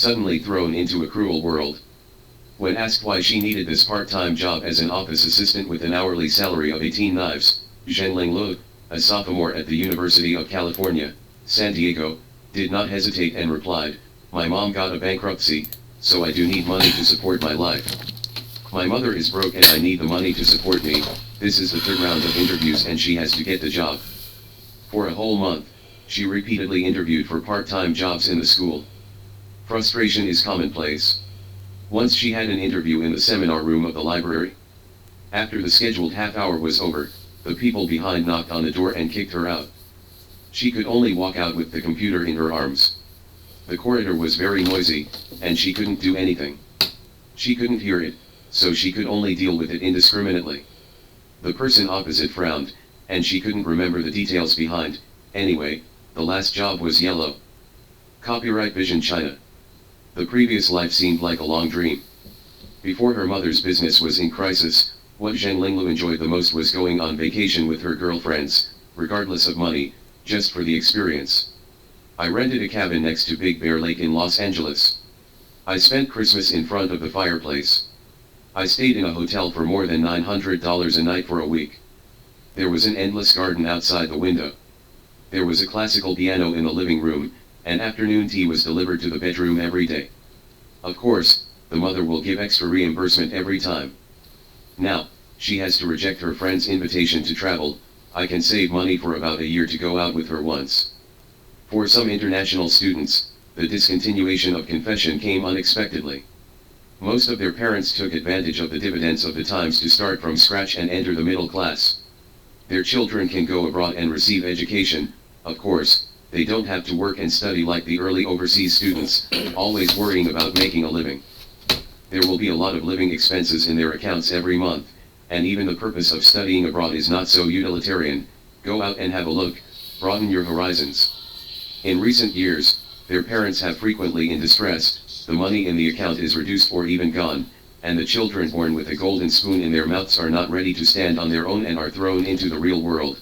suddenly thrown into a cruel world. When asked why she needed this part-time job as an office assistant with an hourly salary of 18 knives, Zhen Linglu, a sophomore at the University of California, San Diego, did not hesitate and replied, "My mom got a bankruptcy, so I do need money to support my life. My mother is broke and I need the money to support me." This is the third round of interviews and she has to get the job. For a whole month, she repeatedly interviewed for part-time jobs in the school. Frustration is commonplace. Once she had an interview in the seminar room of the library. After the scheduled half hour was over, the people behind knocked on the door and kicked her out. She could only walk out with the computer in her arms. The corridor was very noisy, and she couldn't do anything. She couldn't hear it, so she could only deal with it indiscriminately. The person opposite frowned, and she couldn't remember the details behind. Anyway, the last job was yellow. Copyright Vision China. The previous life seemed like a long dream. Before her mother's business was in crisis, what Zhen Linglu enjoyed the most was going on vacation with her girlfriends, regardless of money, just for the experience. I rented a cabin next to Big Bear Lake in Los Angeles. I spent Christmas in front of the fireplace. I stayed in a hotel for more than $900 a night for a week. There was an endless garden outside the window. There was a classical piano in the living room, and afternoon tea was delivered to the bedroom every day. Of course, the mother will give extra reimbursement every time. Now, she has to reject her friend's invitation to travel. I can save money for about a year to go out with her once. For some international students, the discontinuation of confession came unexpectedly. Most of their parents took advantage of the dividends of the times to start from scratch and enter the middle class. Their children can go abroad and receive education. Of course, they don't have to work and study like the early overseas students, always worrying about making a living. There will be a lot of living expenses in their accounts every month, and even the purpose of studying abroad is not so utilitarian. Go out and have a look, broaden your horizons. In recent years, their parents have frequently in distress, the money in the account is reduced or even gone, and the children born with a golden spoon in their mouths are not ready to stand on their own and are thrown into the real world.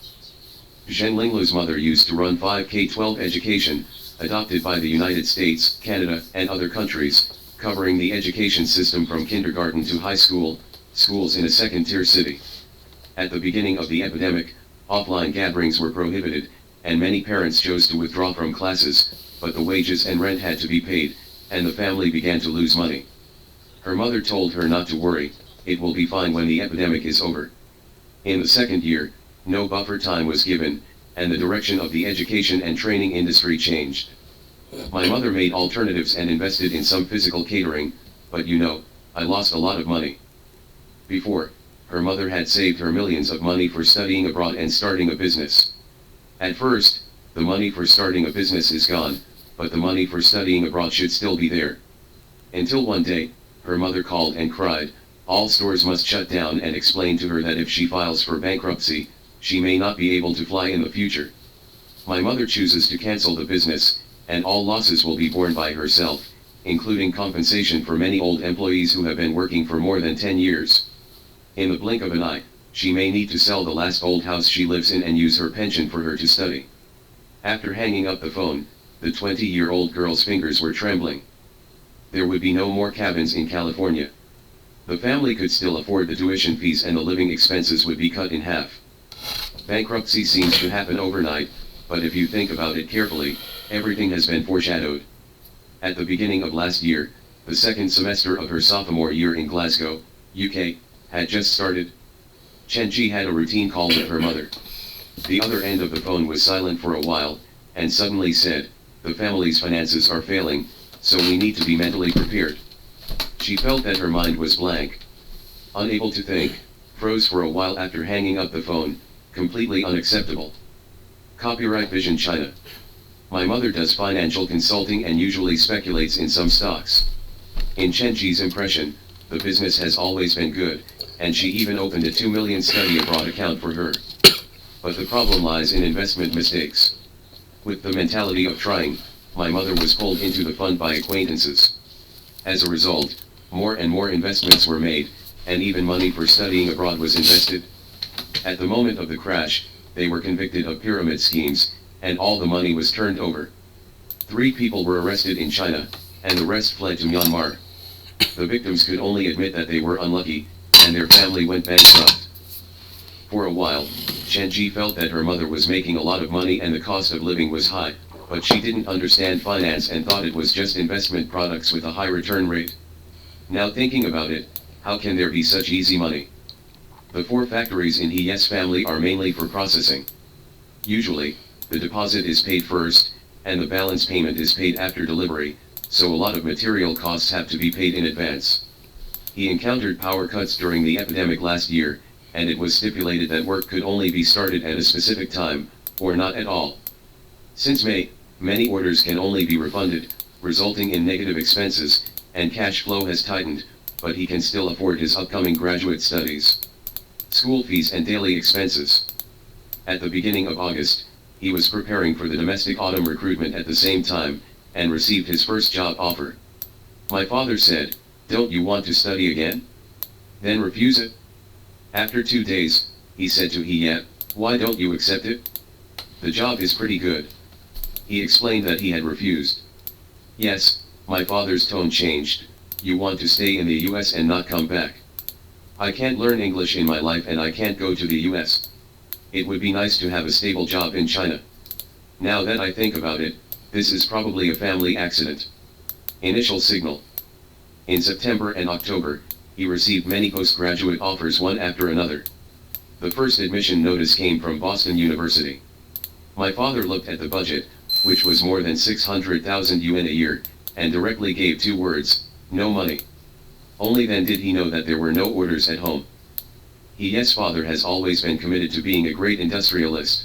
Zhen Linglu's mother used to run 5K-12 education, adopted by the United States, Canada, and other countries, covering the education system from kindergarten to high school, schools in a second-tier city. At the beginning of the epidemic, offline gatherings were prohibited, and many parents chose to withdraw from classes, but the wages and rent had to be paid, and the family began to lose money. Her mother told her not to worry, it will be fine when the epidemic is over. In the second year, no buffer time was given, and the direction of the education and training industry changed. My mother made alternatives and invested in some physical catering, but I lost a lot of money. Before, her mother had saved her millions of money for studying abroad and starting a business. At first, the money for starting a business is gone, but the money for studying abroad should still be there. Until one day, her mother called and cried, all stores must shut down, and explained to her that if she files for bankruptcy, she may not be able to fly in the future. My mother chooses to cancel the business, and all losses will be borne by herself, including compensation for many old employees who have been working for more than 10 years. In the blink of an eye, she may need to sell the last old house she lives in and use her pension for her to study. After hanging up the phone, the 20-year-old girl's fingers were trembling. There would be no more cabins in California. The family could still afford the tuition fees and the living expenses would be cut in half. Bankruptcy seems to happen overnight, but if you think about it carefully, everything has been foreshadowed. At the beginning of last year, the second semester of her sophomore year in Glasgow, UK, had just started. Chenji had a routine call with her mother. The other end of the phone was silent for a while, and suddenly said, "The family's finances are failing, so we need to be mentally prepared." She felt that her mind was blank. Unable to think, froze for a while after hanging up the phone, completely unacceptable. Copyright Vision China. My mother does financial consulting and usually speculates in some stocks. In Chenji's impression, the business has always been good, and she even opened a 2 million study abroad account for her. But the problem lies in investment mistakes. With the mentality of trying, my mother was pulled into the fund by acquaintances. As a result, more and more investments were made, and even money for studying abroad was invested. At the moment of the crash, they were convicted of pyramid schemes, and all the money was turned over. 3 people were arrested in China, and the rest fled to Myanmar. The victims could only admit that they were unlucky, and their family went bankrupt. For a while, Chenji felt that her mother was making a lot of money and the cost of living was high, but she didn't understand finance and thought it was just investment products with a high return rate. Now thinking about it, how can there be such easy money? The 4 factories in He's family are mainly for processing. Usually, the deposit is paid first, and the balance payment is paid after delivery, so a lot of material costs have to be paid in advance. He encountered power cuts during the epidemic last year, and it was stipulated that work could only be started at a specific time, or not at all. Since May, many orders can only be refunded, resulting in negative expenses, and cash flow has tightened, but he can still afford his upcoming graduate studies. School fees and daily expenses. At the beginning of August, he was preparing for the domestic autumn recruitment at the same time, and received his first job offer. My father said, "Don't you want to study again? Then refuse it." After 2 days, he said to He, "Why don't you accept it? The job is pretty good." He explained that he had refused. "Yes," my father's tone changed, "you want to stay in the US and not come back. I can't learn English in my life and I can't go to the US. It would be nice to have a stable job in China. Now that I think about it, this is probably a family accident." Initial signal. In September and October, he received many postgraduate offers one after another. The first admission notice came from Boston University. My father looked at the budget, which was more than 600,000 yuan a year, and directly gave 2 words, "No money." Only then did he know that there were no orders at home. He's father has always been committed to being a great industrialist.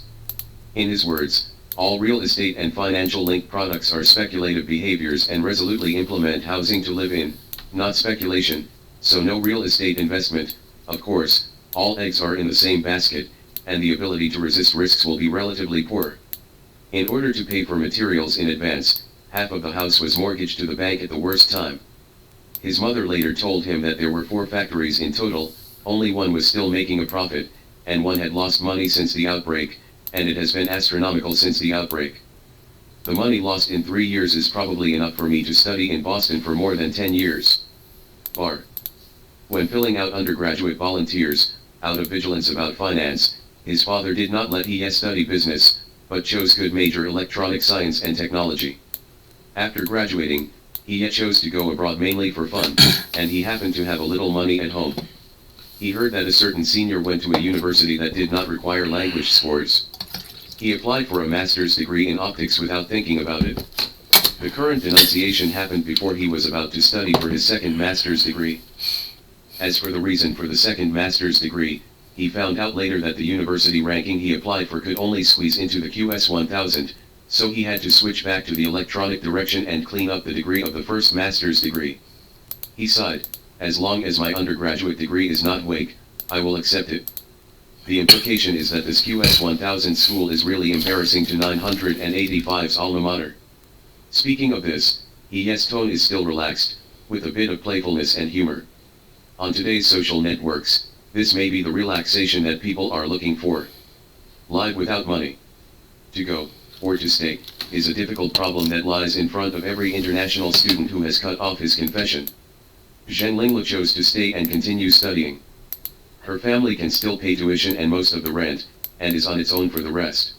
In his words, all real estate and financial linked products are speculative behaviors and resolutely implement housing to live in, not speculation, so no real estate investment. Of course, all eggs are in the same basket, and the ability to resist risks will be relatively poor. In order to pay for materials in advance, half of the house was mortgaged to the bank at the worst time. His mother later told him that there were 4 factories in total, only one was still making a profit, and one had lost money since the outbreak, and it has been astronomical since the outbreak. The money lost in 3 years is probably enough for me to study in Boston for more than 10 years. Bar. When filling out undergraduate volunteers, out of vigilance about finance, his father did not let he study business, but chose good major electronic science and technology. After graduating, he chose to go abroad mainly for fun, and he happened to have a little money at home. He heard that a certain senior went to a university that did not require language scores. He applied for a master's degree in optics without thinking about it. The current denunciation happened before he was about to study for his second master's degree. As for the reason for the second master's degree, he found out later that the university ranking he applied for could only squeeze into the QS 1000, so he had to switch back to the electronic direction and clean up the degree of the first master's degree. He sighed, "As long as my undergraduate degree is not wake, I will accept it." The implication is that this QS 1000 school is really embarrassing to 985's alma mater. Speaking of this, He's tone is still relaxed, with a bit of playfulness and humor. On today's social networks, this may be the relaxation that people are looking for. Live without money. To go, or to stay, is a difficult problem that lies in front of every international student who has cut off his confession. Zheng Lingla chose to stay and continue studying. Her family can still pay tuition and most of the rent, and is on its own for the rest.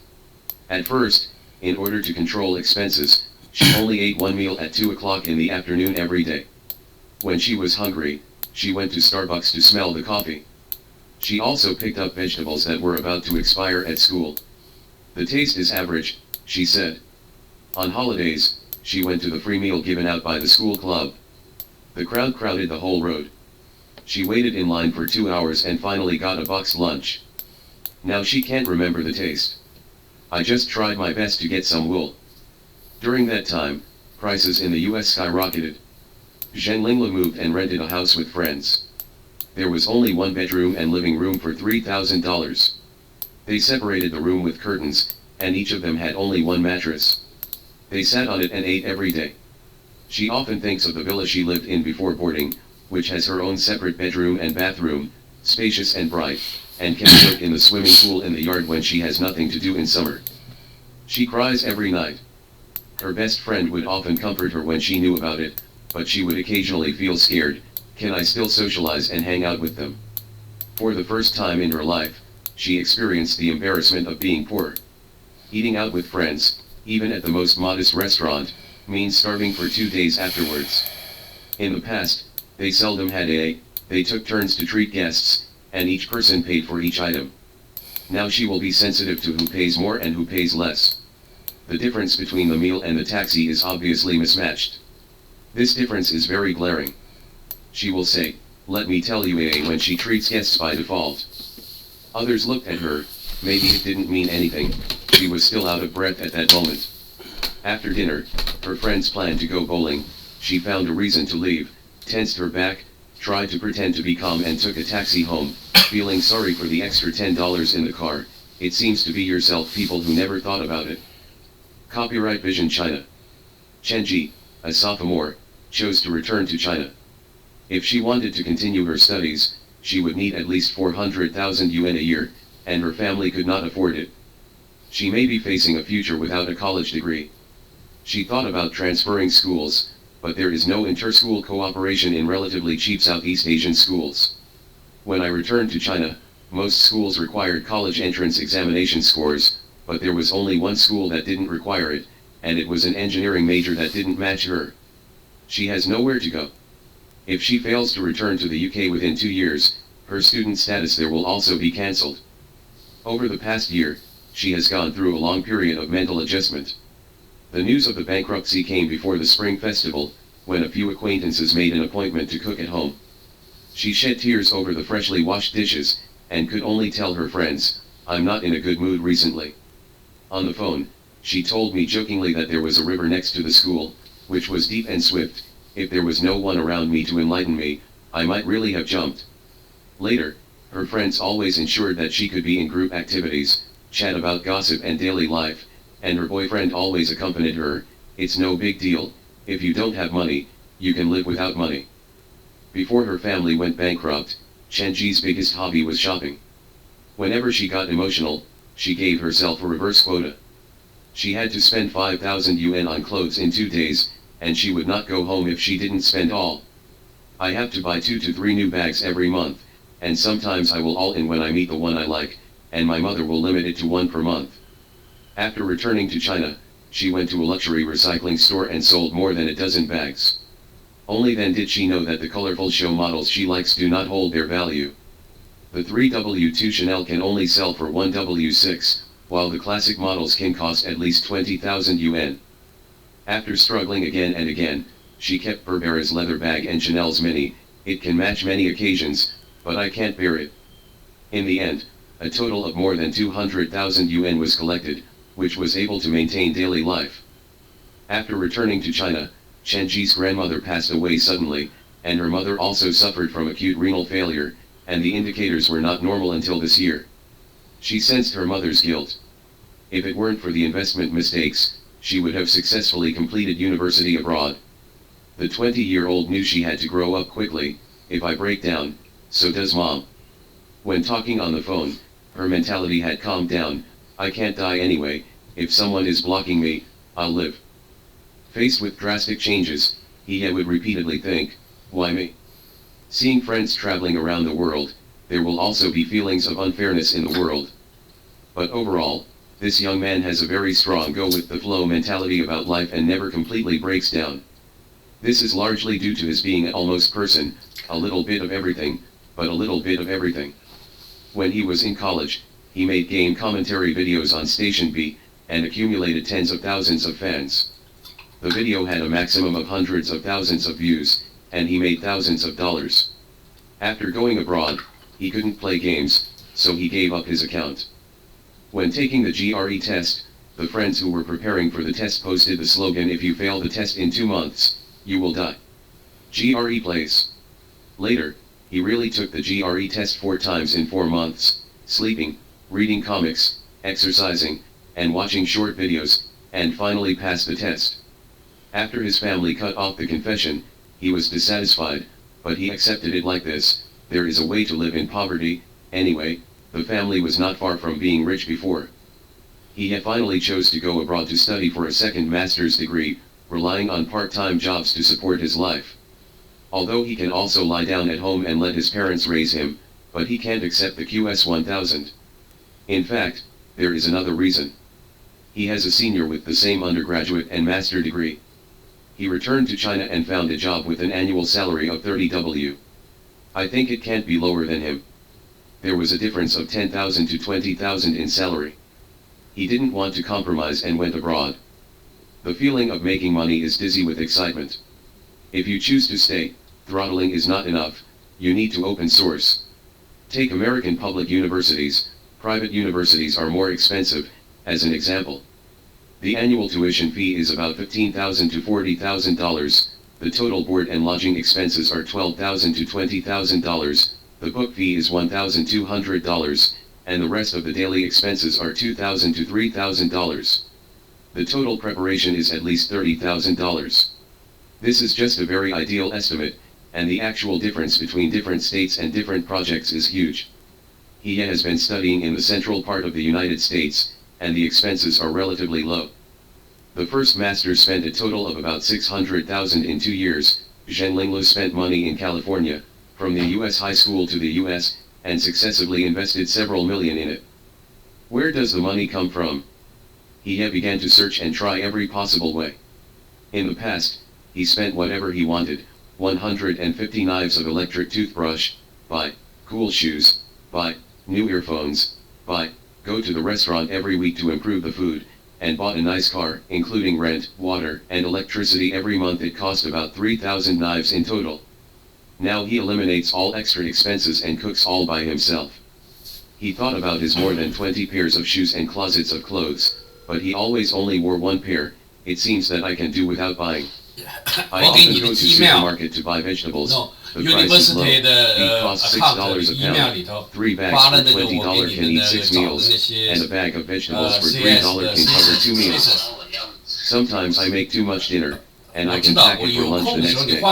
At first, in order to control expenses, she only ate 1 meal at 2 o'clock in the afternoon every day. When she was hungry, she went to Starbucks to smell the coffee. She also picked up vegetables that were about to expire at school. "The taste is average," she said. On holidays, she went to the free meal given out by the school club. The crowd crowded the whole road. She waited in line for 2 hours and finally got a boxed lunch. Now she can't remember the taste. "I just tried my best to get some wool." During that time, prices in the US skyrocketed. Zheng Lingla moved and rented a house with friends. There was only 1 bedroom and living room for $3,000. They separated the room with curtains, and each of them had only 1 mattress. They sat on it and ate every day. She often thinks of the villa she lived in before boarding, which has her own separate bedroom and bathroom, spacious and bright, and can float in the swimming pool in the yard when she has nothing to do in summer. She cries every night. Her best friend would often comfort her when she knew about it, but she would occasionally feel scared. Can I still socialize and hang out with them? For the first time in her life, she experienced the embarrassment of being poor. Eating out with friends, even at the most modest restaurant, means starving for 2 days afterwards. In the past, they seldom had they took turns to treat guests, and each person paid for each item. Now she will be sensitive to who pays more and who pays less. The difference between the meal and the taxi is obviously mismatched. This difference is very glaring. She will say, "Let me tell you," when she treats guests by default. Others looked at her, maybe it didn't mean anything, she was still out of breath at that moment. After dinner, her friends planned to go bowling. She found a reason to leave, tensed her back, tried to pretend to be calm and took a taxi home, feeling sorry for the extra $10 in the car. It seems to be yourself people who never thought about it. Copyright Vision China. Chen Ji, a sophomore, chose to return to China. If she wanted to continue her studies, she would need at least 400,000 yuan a year, and her family could not afford it. She may be facing a future without a college degree. She thought about transferring schools, but there is no inter-school cooperation in relatively cheap Southeast Asian schools. When I returned to China, most schools required college entrance examination scores, but there was only one school that didn't require it, and it was an engineering major that didn't match her. She has nowhere to go. If she fails to return to the UK within 2 years, her student status there will also be cancelled. Over the past year, she has gone through a long period of mental adjustment. The news of the bankruptcy came before the Spring Festival, when a few acquaintances made an appointment to cook at home. She shed tears over the freshly washed dishes, and could only tell her friends, "I'm not in a good mood recently." On the phone, she told me jokingly that there was a river next to the school, which was deep and swift. If there was no one around me to enlighten me, I might really have jumped. Later, her friends always ensured that she could be in group activities, chat about gossip and daily life, and her boyfriend always accompanied her. It's no big deal, if you don't have money, you can live without money. Before her family went bankrupt, Chen Ji's biggest hobby was shopping. Whenever she got emotional, she gave herself a reverse quota. She had to spend 5,000 yuan on clothes in 2 days, and she would not go home if she didn't spend all. I have to buy 2 to 3 new bags every month, and sometimes I will all in when I meet the one I like, and my mother will limit it to 1 per month. After returning to China, she went to a luxury recycling store and sold more than a dozen bags. Only then did she know that the colorful show models she likes do not hold their value. The 3W2 Chanel can only sell for 1W6, while the classic models can cost at least 20,000 yuan. After struggling again and again, she kept Burberry's leather bag and Chanel's mini. It can match many occasions, but I can't bear it. In the end, a total of more than 200,000 yuan was collected, which was able to maintain daily life. After returning to China, Chen Ji's grandmother passed away suddenly, and her mother also suffered from acute renal failure, and the indicators were not normal until this year. She sensed her mother's guilt. If it weren't for the investment mistakes, she would have successfully completed university abroad. The 20-year-old knew she had to grow up quickly. If I break down, so does mom. When talking on the phone, her mentality had calmed down. I can't die anyway, if someone is blocking me, I'll live. Faced with drastic changes, he would repeatedly think, why me? Seeing friends traveling around the world, there will also be feelings of unfairness in the world. But overall, this young man has a very strong go-with-the-flow mentality about life and never completely breaks down. This is largely due to his being an almost person, a little bit of everything, but a little bit of everything. When he was in college, he made game commentary videos on Station B, and accumulated tens of thousands of fans. The video had a maximum of hundreds of thousands of views, and he made thousands of dollars. After going abroad, he couldn't play games, so he gave up his account. When taking the GRE test, the friends who were preparing for the test posted the slogan, "If you fail the test in 2 months, you will die. GRE place." Later, he really took the GRE test 4 times in 4 months, sleeping, reading comics, exercising, and watching short videos, and finally passed the test. After his family cut off the confession, he was dissatisfied, but he accepted it like this: there is a way to live in poverty. Anyway, the family was not far from being rich before. He finally chose to go abroad to study for a second master's degree, relying on part-time jobs to support his life. Although he can also lie down at home and let his parents raise him, but he can't accept the QS-1000. In fact, there is another reason. He has a senior with the same undergraduate and master degree. He returned to China and found a job with an annual salary of 30W. I think it can't be lower than him. There was a difference of 10,000 to 20,000 in salary. He didn't want to compromise and went abroad. The feeling of making money is dizzy with excitement. If you choose to stay, throttling is not enough, you need to open source. Take American public universities, private universities are more expensive, as an example. The annual tuition fee is about $15,000 to $40,000, the total board and lodging expenses are $12,000 to $20,000, the book fee is $1,200, and the rest of the daily expenses are $2,000 to $3,000. The total preparation is at least $30,000. This is just a very ideal estimate, and the actual difference between different states and different projects is huge. He has been studying in the central part of the United States, and the expenses are relatively low. The first master spent a total of about $600,000 in 2 years. Zhenling Lu spent money in California, from the US high school to the US, and successively invested several million in it. Where does the money come from? He began to search and try every possible way. In the past, he spent whatever he wanted, 150 knives of electric toothbrush, buy cool shoes, buy new earphones, buy go to the restaurant every week to improve the food, and bought a nice car, including rent, water, and electricity every month. It cost about 3,000 knives in total. Now he eliminates all extra expenses and cooks all by himself. He thought about his more than 20 pairs of shoes and closets of clothes, but he always only wore one pair. It seems that I can do without buying. I often go to supermarket to buy vegetables. The price is low. Meat costs $6 a pound. 3 bags for $20 can eat 6 meals, and a bag of vegetables for $3 can cover 2 meals. Sometimes I make too much dinner, and I can pack it for lunch the next day.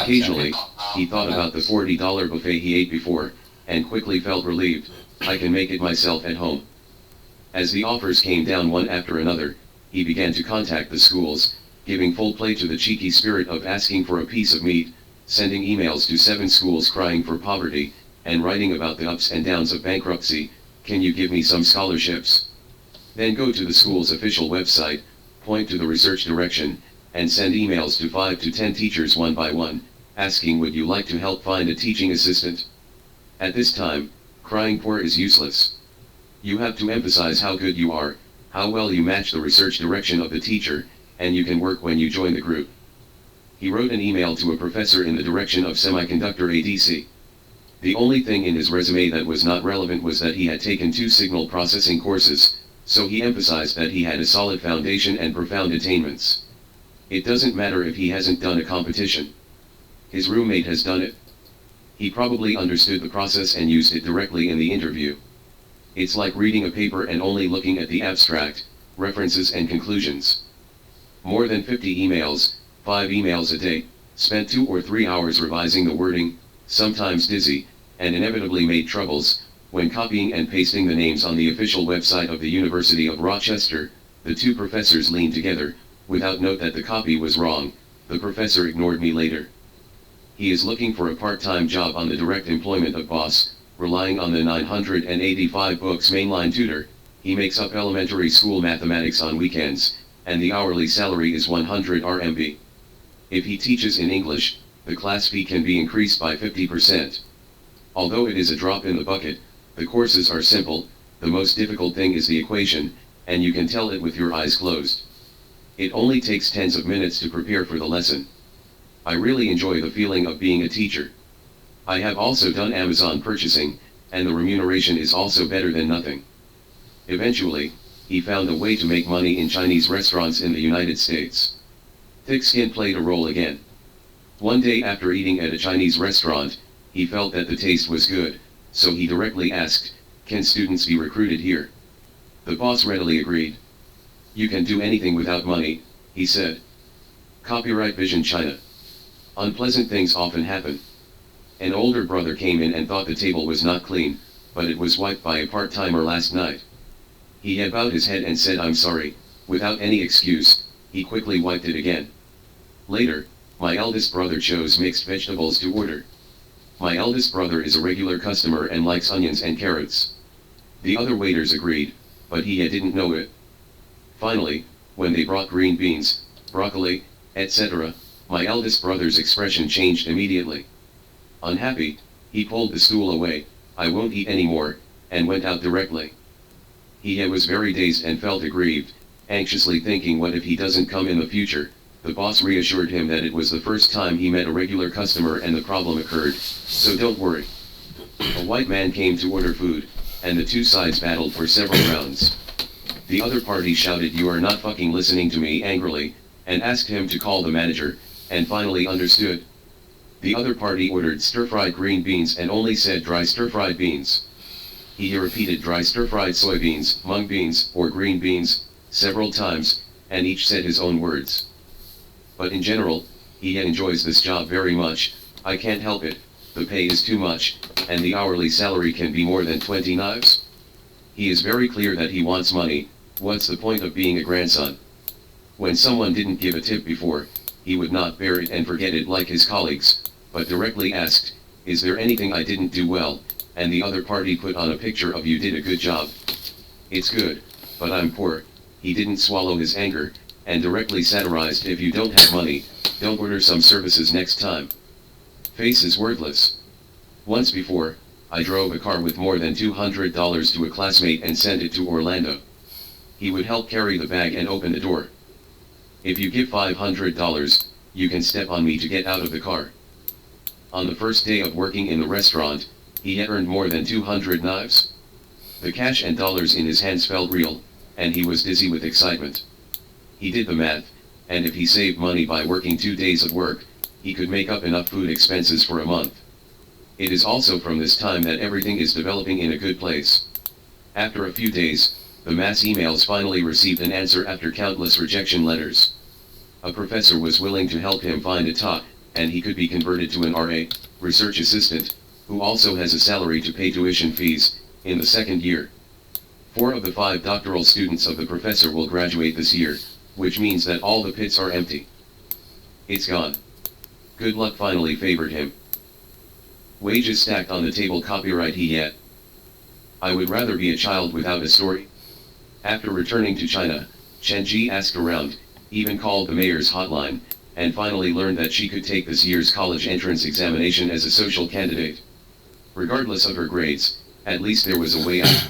Occasionally, he thought about the $40 buffet he ate before, and quickly felt relieved. I can make it myself at home. As the offers came down one after another, he began to contact the schools, giving full play to the cheeky spirit of asking for a piece of meat, sending emails to 7 schools crying for poverty, and writing about the ups and downs of bankruptcy. Can you give me some scholarships? Then go to the school's official website, point to the research direction, and send emails to 5 to 10 teachers one by one, asking would you like to help find a teaching assistant? At this time, crying poor is useless. You have to emphasize how good you are, how well you match the research direction of the teacher, and you can work when you join the group. He wrote an email to a professor in the direction of semiconductor ADC. The only thing in his resume that was not relevant was that he had taken 2 signal processing courses, so he emphasized that he had a solid foundation and profound attainments. It doesn't matter if he hasn't done a competition. His roommate has done it. He probably understood the process and used it directly in the interview. It's like reading a paper and only looking at the abstract, references and conclusions. More than 50 emails, 5 emails a day, spent 2 or 3 hours revising the wording, sometimes dizzy, and inevitably made troubles, when copying and pasting the names on the official website of the University of Rochester. The 2 professors leaned together, without note that the copy was wrong. The professor ignored me later. He is looking for a part-time job on the direct employment of boss, relying on the 985 books mainline tutor. He makes up elementary school mathematics on weekends, and the hourly salary is 100 RMB. If he teaches in English, the class fee can be increased by 50%. Although it is a drop in the bucket, the courses are simple. The most difficult thing is the equation, and you can tell it with your eyes closed. It only takes tens of minutes to prepare for the lesson. I really enjoy the feeling of being a teacher. I have also done Amazon purchasing, and the remuneration is also better than nothing. Eventually, he found a way to make money in Chinese restaurants in the United States. Thick skin played a role again. One day after eating at a Chinese restaurant, he felt that the taste was good, so he directly asked, "Can students be recruited here?" The boss readily agreed. "You can do anything without money," he said. Copyright Vision China. Unpleasant things often happen. An older brother came in and thought the table was not clean, but it was wiped by a part-timer last night. He had bowed his head and said I'm sorry, without any excuse. He quickly wiped it again. Later, my eldest brother chose mixed vegetables to order. My eldest brother is a regular customer and likes onions and carrots. The other waiters agreed, but he didn't know it. Finally, when they brought green beans, broccoli, etc., my eldest brother's expression changed immediately. Unhappy, he pulled the stool away, I won't eat anymore, and went out directly. He was very dazed and felt aggrieved, anxiously thinking what if he doesn't come in the future. The boss reassured him that it was the first time he met a regular customer and the problem occurred, so don't worry. A white man came to order food, and the two sides battled for several rounds. The other party shouted "You are not fucking listening to me" angrily, and asked him to call the manager, and finally understood. The other party ordered stir-fried green beans and only said dry stir-fried beans. He repeated dry stir-fried soybeans, mung beans, or green beans, several times, and each said his own words. But in general, he enjoys this job very much. I can't help it, the pay is too much, and the hourly salary can be more than 20 knives. He is very clear that he wants money. What's the point of being a grandson? When someone didn't give a tip before, he would not bear it and forget it like his colleagues, but directly asked, is there anything I didn't do well, and the other party put on a picture of you did a good job. It's good, but I'm poor. He didn't swallow his anger, and directly satirized, if you don't have money, don't order some services next time. Face is worthless. Once before, I drove a car with more than $200 to a classmate and sent it to Orlando. He would help carry the bag and open the door. If you give $500, you can step on me to get out of the car. On the first day of working in the restaurant, he had earned more than 200 knives. The cash and dollars in his hands felt real, and he was dizzy with excitement. He did the math, and if he saved money by working 2 days of work, he could make up enough food expenses for a month. It is also from this time that everything is developing in a good place. After a few days, the mass emails finally received an answer after countless rejection letters. A professor was willing to help him find a talk, and he could be converted to an RA, research assistant, who also has a salary to pay tuition fees, in the second year. 4 of the 5 doctoral students of the professor will graduate this year, which means that all the pits are empty. It's gone. Good luck finally favored him. Wages stacked on the table. Copyright he yet. I would rather be a child without a story. After returning to China, Chen Ji asked around, even called the mayor's hotline, and finally learned that she could take this year's college entrance examination as a social candidate. Regardless of her grades, at least there was a way out.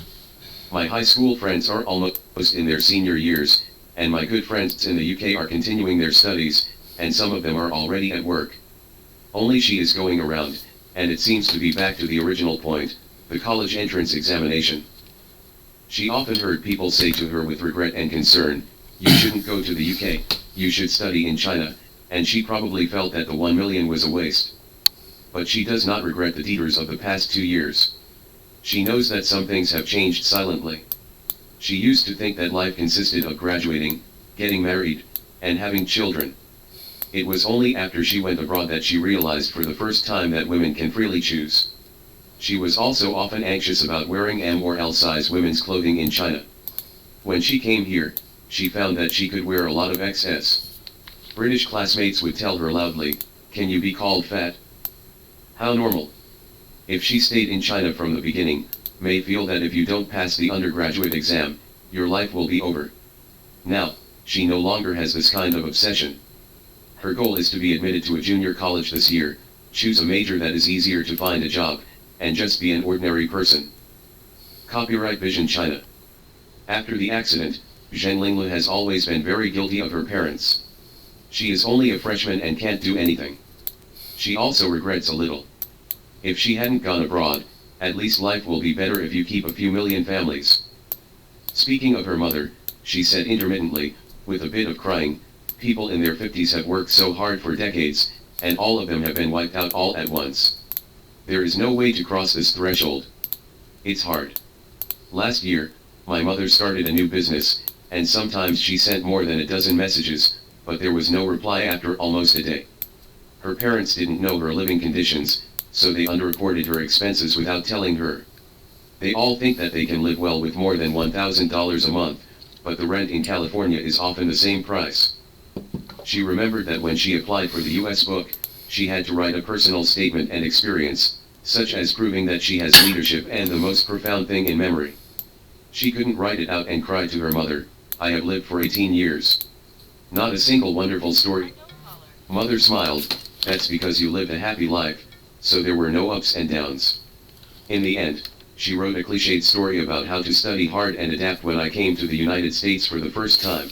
My high school friends are almost in their senior years, and my good friends in the UK are continuing their studies, and some of them are already at work. Only she is going around, and it seems to be back to the original point, the college entrance examination. She often heard people say to her with regret and concern, you shouldn't go to the UK, you should study in China, and she probably felt that the 1 million was a waste. But she does not regret the detours of the past 2 years. She knows that some things have changed silently. She used to think that life consisted of graduating, getting married, and having children. It was only after she went abroad that she realized for the first time that women can freely choose. She was also often anxious about wearing M or L size women's clothing in China. When she came here, she found that she could wear a lot of XS. British classmates would tell her loudly, can you be called fat? How normal. If she stayed in China from the beginning, may feel that if you don't pass the undergraduate exam, your life will be over. Now, she no longer has this kind of obsession. Her goal is to be admitted to a junior college this year, choose a major that is easier to find a job, and just be an ordinary person. Copyright Vision China. After the accident, Zhen Linglu has always been very guilty of her parents. She is only a freshman and can't do anything. She also regrets a little. If she hadn't gone abroad, at least life will be better if you keep a few million families. Speaking of her mother, she said intermittently, with a bit of crying, people in their 50s have worked so hard for decades, and all of them have been wiped out all at once. There is no way to cross this threshold. It's hard. Last year, my mother started a new business, and sometimes she sent more than a dozen messages, but there was no reply after almost a day. Her parents didn't know her living conditions, so they underreported her expenses without telling her. They all think that they can live well with more than $1,000 a month, but the rent in California is often the same price. She remembered that when she applied for the US book, she had to write a personal statement and experience, such as proving that she has leadership and the most profound thing in memory. She couldn't write it out and cried to her mother, "I have lived for 18 years. Not a single wonderful story." Mother smiled, "That's because you lived a happy life, so there were no ups and downs." In the end, she wrote a cliched story about how to study hard and adapt when I came to the United States for the first time.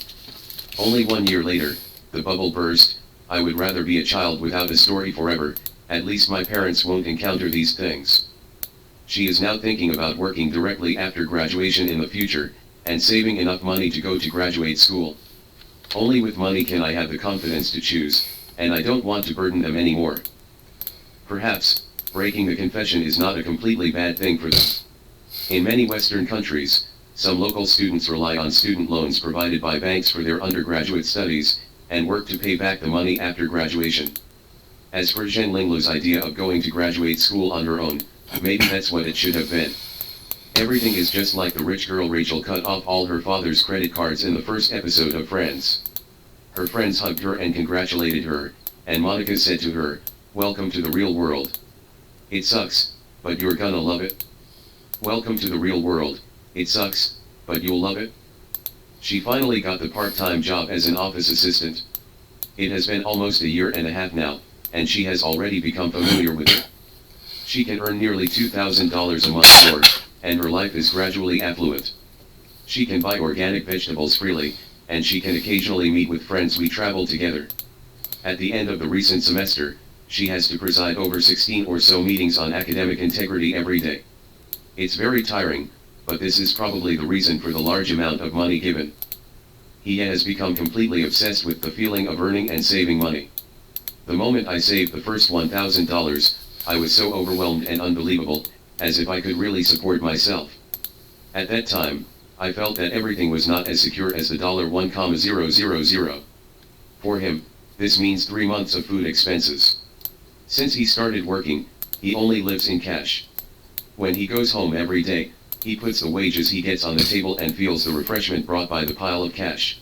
Only 1 year later, the bubble burst. I would rather be a child without a story forever, at least my parents won't encounter these things. She is now thinking about working directly after graduation in the future, and saving enough money to go to graduate school. Only with money can I have the confidence to choose, and I don't want to burden them anymore. Perhaps, breaking the confession is not a completely bad thing for them. In many Western countries, some local students rely on student loans provided by banks for their undergraduate studies, and work to pay back the money after graduation. As for Zhen Linglu's idea of going to graduate school on her own, maybe that's what it should have been. Everything is just like the rich girl Rachel cut off all her father's credit cards in the first episode of Friends. Her friends hugged her and congratulated her, and Monica said to her, "Welcome to the real world. It sucks, but you're gonna love it." Welcome to the real world. It sucks, but you'll love it. She finally got the part-time job as an office assistant. It has been almost a year and a half now, and she has already become familiar with it. She can earn nearly $2,000 a month more, and her life is gradually affluent. She can buy organic vegetables freely, and she can occasionally meet with friends we travel together. At the end of the recent semester, she has to preside over 16 or so meetings on academic integrity every day. It's very tiring, but this is probably the reason for the large amount of money given. He has become completely obsessed with the feeling of earning and saving money. The moment I saved the first $1,000, I was so overwhelmed and unbelievable, as if I could really support myself. At that time, I felt that everything was not as secure as the $1,000. For him, this means 3 months of food expenses. Since he started working, he only lives in cash. When he goes home every day, he puts the wages he gets on the table and feels the refreshment brought by the pile of cash.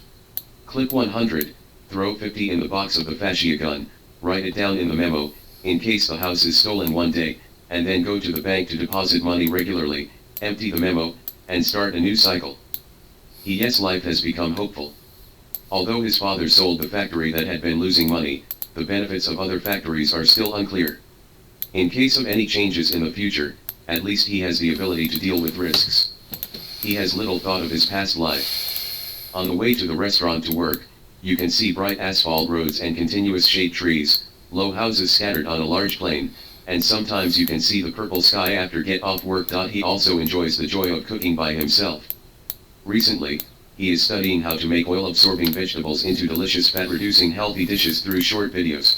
Clip 100, throw 50 in the box of the fascia gun, write it down in the memo, in case the house is stolen one day, and then go to the bank to deposit money regularly, empty the memo, and start a new cycle. Yes, life has become hopeful. Although his father sold the factory that had been losing money, the benefits of other factories are still unclear. In case of any changes in the future, at least he has the ability to deal with risks. He has little thought of his past life. On the way to the restaurant to work, you can see bright asphalt roads and continuous shade trees, low houses scattered on a large plain, and sometimes you can see the purple sky after get off work. He also enjoys the joy of cooking by himself. Recently, he is studying how to make oil-absorbing vegetables into delicious fat-reducing healthy dishes through short videos.